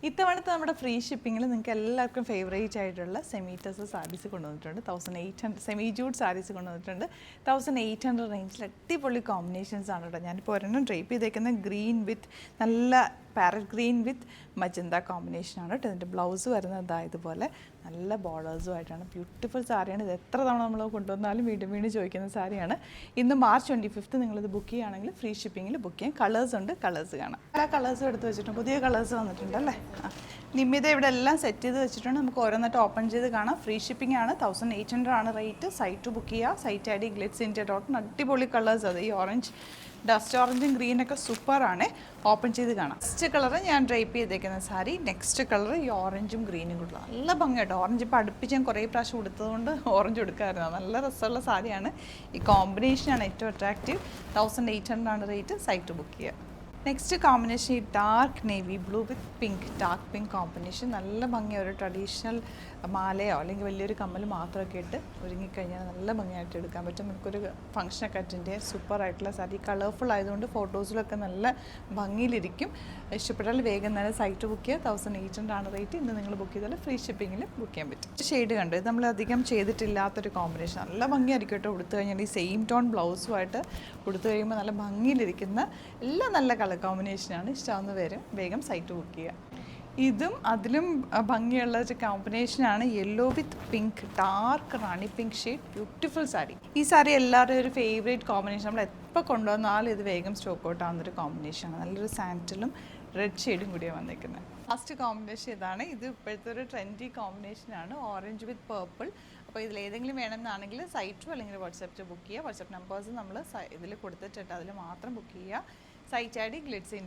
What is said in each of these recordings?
ഇത്തവണത്തെ നമ്മുടെ ഫ്രീ ഷിപ്പിങ്ങിൽ നിങ്ങൾക്ക് എല്ലാവർക്കും ഫേവറേറ്റ് ആയിട്ടുള്ള സെമീറ്റസ് സാരീസ് കൊണ്ടുവന്നിട്ടുണ്ട് 1800 സെമി ജൂട്ട് സാരീസ് കൊണ്ടുവന്നിട്ടുണ്ട് 1800 റേഞ്ചിൽ അടിപൊളി കോമ്പിനേഷൻസ് ആണ് കേട്ടോ. ഞാനിപ്പോൾ ഒരെണ്ണം ഡ്രേപ്പ് ചെയ്തേക്കുന്ന ഗ്രീൻ വിത്ത് നല്ല പാരറ്റ് ഗ്രീൻ വിത്ത് മജന്ത കോമ്പിനേഷനാണ് കേട്ടോ. ഇതിൻ്റെ ബ്ലൗസ് വരുന്നത് ഇതുപോലെ നല്ല ബോർഡേഴ്സുമായിട്ടാണ്. ബ്യൂട്ടിഫുൾ സാരിയാണ്. ഇത് എത്ര തവണ നമ്മൾ കൊണ്ടുവന്നാലും വീണ്ടും വീണ്ടും ചോദിക്കുന്ന സാരിയാണ്. ഇന്ന് മാർച്ച് 25 നിങ്ങളിത് ബുക്ക് ചെയ്യുകയാണെങ്കിൽ ഫ്രീ ഷിപ്പിങ്ങിൽ ബുക്ക് ചെയ്യാം. കളേഴ്സ് ഉണ്ട്, കളേഴ്സ് കാണാം. എല്ലാ കളേഴ്സും എടുത്ത് വെച്ചിട്ടുണ്ട്. പുതിയ കളേഴ്സ് വന്നിട്ടുണ്ട് അല്ലേ. നിമ്മിത ഇവിടെ എല്ലാം സെറ്റ് ചെയ്ത് വെച്ചിട്ടുണ്ട്. നമുക്ക് ഓരോന്നിട്ട് ഓപ്പൺ ചെയ്ത് കാണാം. ഫ്രീ ഷിപ്പിംഗ് ആണ്. 1800 ആണ് റേറ്റ്. സൈറ്റ് ബുക്ക് ചെയ്യുക. Site ID glitz.in. അടിപൊളി കളേഴ്സ് അത്. ഈ ഓറഞ്ച് ഡസ്റ്റ് ഓറഞ്ചും ഗ്രീനൊക്കെ സൂപ്പറാണ്. ഓപ്പൺ ചെയ്ത് കാണാം. നെക്സ്റ്റ് കളർ ഞാൻ ഡ്രൈപ്പ് ചെയ്തേക്കുന്ന സാരി. നെക്സ്റ്റ് കളർ ഈ ഓറഞ്ചും ഗ്രീനും കൂടെ നല്ല ഭംഗിയായിട്ട്. ഓറഞ്ച് ഇപ്പോൾ അടുപ്പിച്ച് ഞാൻ കുറേ പ്രാവശ്യം കൊടുത്തതുകൊണ്ട് ഓറഞ്ച് എടുക്കാമായിരുന്നു. നല്ല രസമുള്ള സാരിയാണ്. ഈ കോമ്പിനേഷനാണ് ഏറ്റവും അട്രാക്റ്റീവ്. 1800 ആണ് റേറ്റ്. സൈറ്റ് ബുക്ക് ചെയ്യുക. നെക്സ്റ്റ് കോമ്പിനേഷൻ ഈ ഡാർക്ക് നേവി ബ്ലൂ വിത്ത് പിങ്ക്, ഡാർക്ക് പിങ്ക് കോമ്പിനേഷൻ. നല്ല ഭംഗി. ഒരു ട്രഡീഷണൽ മാലയോ അല്ലെങ്കിൽ വലിയൊരു കമ്മൽ മാത്രമൊക്കെ ഇട്ട് ഒരുങ്ങിക്കഴിഞ്ഞാൽ നല്ല ഭംഗിയായിട്ട് എടുക്കാൻ പറ്റും. നമുക്കൊരു ഫംഗ്ഷനൊക്കെ അറ്റൻഡ് സൂപ്പറായിട്ടുള്ള സാരി. കളർഫുൾ ആയതുകൊണ്ട് ഫോട്ടോസിലൊക്കെ നല്ല ഭംഗിയിലിരിക്കും. ഇഷ്ടപ്പെട്ടാൽ വേഗം തന്നെ സൈറ്റ് ബുക്ക് ചെയ്യുക. 1800 ആണ് റേറ്റ്. ഇന്ന് നിങ്ങൾ ബുക്ക് ചെയ്താൽ ഫ്രീ ഷിപ്പിങ്ങിൽ ബുക്ക് ചെയ്യാൻ പറ്റും. ഷെയ്ഡ് കണ്ട് ഇത് നമ്മൾ അധികം ചെയ്തിട്ടില്ലാത്തൊരു കോമ്പിനേഷൻ. നല്ല ഭംഗിയായിരിക്കും കേട്ടോ. ഉടുത്തു കഴിഞ്ഞാൽ ഈ സെയിം ടോൺ ബ്ലൗസുമായിട്ട് ഉടുത്തു കഴിയുമ്പോൾ നല്ല ഭംഗിയിലിരിക്കുന്ന എല്ലാം നല്ല കളർ കോമ്പിനേഷനാണ്. ഇഷ്ടമാവുന്ന വരും വേഗം സൈറ്റ് ബുക്ക് ചെയ്യുക. ഇതും അതിലും ഭംഗിയുള്ള ഒരു കോമ്പിനേഷനാണ്. യെല്ലോ വിത്ത് പിങ്ക്, ഡാർക്ക് റാണി പിങ്ക് ഷെയ്ഡ്. ബ്യൂട്ടിഫുൾ സാരി. ഈ സാരി എല്ലാവരുടെയും ഒരു ഫേവറേറ്റ് കോമ്പിനേഷൻ. നമ്മൾ എപ്പോൾ കൊണ്ടുവന്നാലും ഇത് വേഗം സ്റ്റോക്ക് ഔട്ട് ആവുന്നൊരു കോമ്പിനേഷനാണ്. നല്ലൊരു സാൻറ്റിലും റെഡ് ഷെയ്ഡും കൂടിയാണ് വന്നിരിക്കുന്നത്. ലാസ്റ്റ് കോമ്പിനേഷൻ ഇതാണ്. ഇത് ഇപ്പോഴത്തെ ഒരു ട്രെൻഡി കോമ്പിനേഷനാണ്. ഓറഞ്ച് വിത്ത് പേർപ്പിൾ. അപ്പോൾ ഇതിലേതെങ്കിലും വേണമെന്നാണെങ്കിൽ സൈറ്റോ അല്ലെങ്കിൽ വാട്സാപ്പിൽ ബുക്ക് ചെയ്യുക. വാട്സാപ്പ് നമ്പേഴ്സ് നമ്മൾ ഇതിൽ കൊടുത്തിട്ടുണ്ട്. അതിൽ മാത്രം ബുക്ക് ചെയ്യുക. Site ID glitz.in.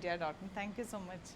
Thank you so much.